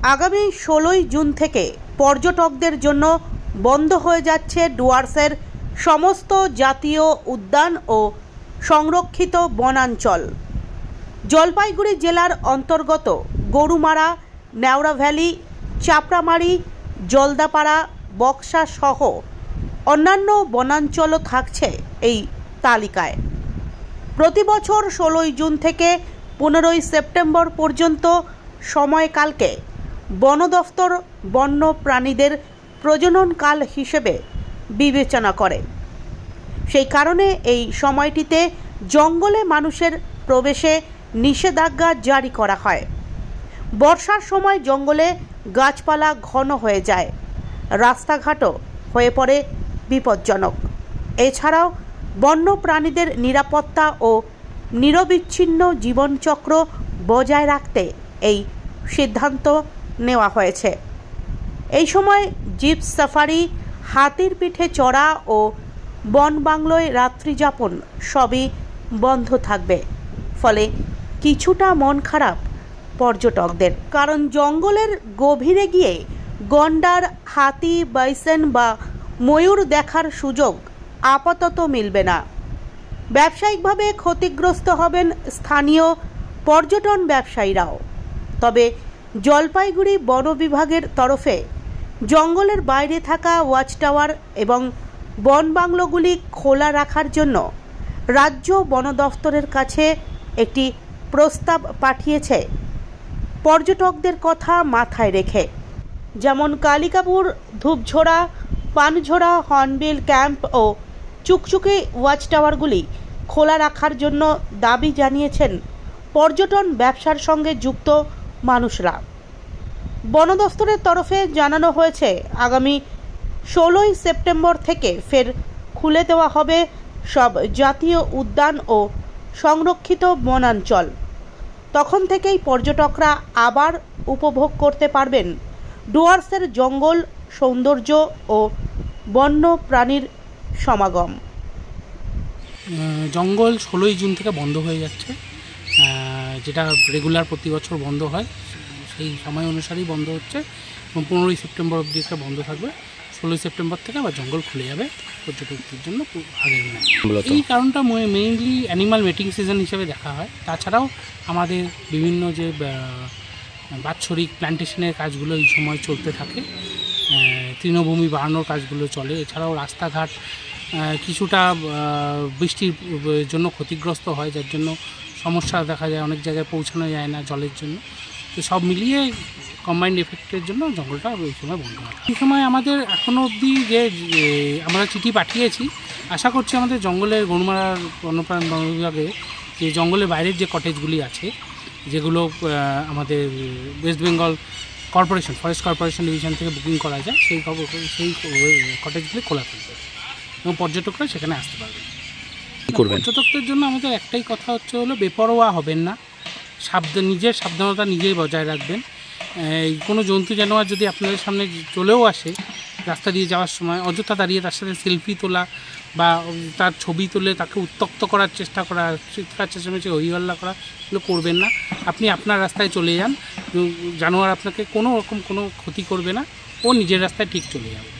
আগামী 16ই জুন থেকে পর্যটকদের জন্য বন্ধ হয়ে যাচ্ছে ডুয়ার্সের সমস্ত জাতীয় উদ্যান ও সংরক্ষিত বনাঞ্চল। জলপাইগুড়ি জেলার অন্তর্গত গরুমারা, নেওড়া ভ্যালি, চাপড়ামারি, জলদাপাড়া, বক্সা সহ অন্যান্য বনাঞ্চলও থাকছে এই তালিকায়। প্রতি বছর 16ই জুন থেকে 15ই সেপ্টেম্বর পর্যন্ত সময়কালকে বন দফতর বন্য প্রাণীদের প্রজননকাল হিসেবে বিবেচনা করে। সেই কারণে এই সময়টিতে জঙ্গলে মানুষের প্রবেশে নিষেধাজ্ঞা জারি করা হয়। বর্ষার সময় জঙ্গলে গাছপালা ঘন হয়ে যায়, রাস্তাঘাটও হয়ে পড়ে বিপজ্জনক। এছাড়াও বন্য প্রাণীদের নিরাপত্তা ও নিরবিচ্ছিন্ন জীবনচক্র বজায় রাখতে এই সিদ্ধান্ত নেওয়া হয়েছে। এই সময় জিপ সাফারি, হাতির পিঠে চড়া ও বন বাংলোয় রাত্রিযাপন সবই বন্ধ থাকবে। ফলে কিছুটা মন খারাপ পর্যটকদের, কারণ জঙ্গলের গভীরে গিয়ে গন্ডার, হাতি, বাইসন বা ময়ূর দেখার সুযোগ আপাতত মিলবে না। ব্যবসায়িকভাবে ক্ষতিগ্রস্ত হবেন স্থানীয় পর্যটন ব্যবসায়ীরাও। তবে জলপাইগুড়ি বন বিভাগের তরফে জঙ্গলের বাইরে থাকা ওয়াচ টাওয়ার এবং বন বাংলোগুলি খোলা রাখার জন্য রাজ্য বন দফতরের কাছে একটি প্রস্তাব পাঠিয়েছে পর্যটকদের কথা মাথায় রেখে। যেমন কালিকাপুর, ধূপঝোড়া, পানঝোড়া, হর্নবিল ক্যাম্প ও চুকচুকি ওয়াচ টাওয়ারগুলি খোলা রাখার জন্য দাবি জানিয়েছেন পর্যটন ব্যবসার সঙ্গে যুক্ত মানুষরা। বন দফতরের তরফে জানানো হয়েছে, আগামী 16ই সেপ্টেম্বর থেকে ফের খুলে দেওয়া হবে সব জাতীয় উদ্যান ও সংরক্ষিত বনাঞ্চল। তখন থেকেই পর্যটকরা আবার উপভোগ করতে পারবেন ডুয়ার্সের জঙ্গল সৌন্দর্য ও বন্য প্রাণীর সমাগম। জঙ্গল 16ই জুন থেকে বন্ধ হয়ে যাচ্ছে, যেটা রেগুলার প্রতি বছর বন্ধ হয়, সেই সময় অনুসারেই বন্ধ হচ্ছে এবং 15ই সেপ্টেম্বর অবধি বন্ধ থাকবে। 16ই সেপ্টেম্বর থেকে আবার জঙ্গল খুলে যাবে পর্যটকদের জন্য আগের দিনে। এই কারণটা মেইনলি অ্যানিমাল মেটিং সিজন হিসেবে দেখা হয়। তাছাড়াও আমাদের বিভিন্ন যে বাৎসরিক প্ল্যান্টেশনের কাজগুলো এই সময় চলতে থাকে, তৃণভূমি বাড়ানোর কাজগুলো চলে। এছাড়াও রাস্তাঘাট কিছুটা বৃষ্টির জন্য ক্ষতিগ্রস্ত হয়, যার জন্য সমস্যা দেখা যায়, অনেক জায়গায় পৌঁছানো যায় না জলের জন্য। তো সব মিলিয়ে কম্বাইন্ড এফেক্টের জন্য জঙ্গলটা ওই সময় বন্ধ হয়। এই সময় আমাদের এখনও অবধি যে আমরা চিঠি পাঠিয়েছি, আশা করছি আমাদের জঙ্গলের গরুমারার বন্যপ্রাণ বন বিভাগে যে জঙ্গলের বাইরের যে কটেজগুলি আছে, যেগুলো আমাদের West Bengal corporation, forest corporation division থেকে বুকিং করা যায়, সেই কটেজগুলি খোলা থাকবে এবং পর্যটকরা সেখানে আসতে পারবে। পর্যটকদের জন্য আমাদের একটাই কথা হচ্ছে হলো, বেপরোয়া হবেন না, নিজের সাবধানতা নিজেই বজায় রাখবেন। কোনো জন্তু জানোয়ার যদি আপনাদের সামনে চলেও আসে রাস্তা দিয়ে যাওয়ার সময়, অযথা দাঁড়িয়ে তার সাথে সেলফি তোলা বা তার ছবি তুলে তাকে উত্ত্যক্ত করার চেষ্টা করা, চিৎকার চেঁচামেচি হইহল্লা করা, এগুলো করবেন না। আপনি আপনার রাস্তায় চলে যান, জানোয়ার আপনাকে কোনো রকম কোনো ক্ষতি করবে না, ও নিজের রাস্তায় ঠিক চলে যাবে।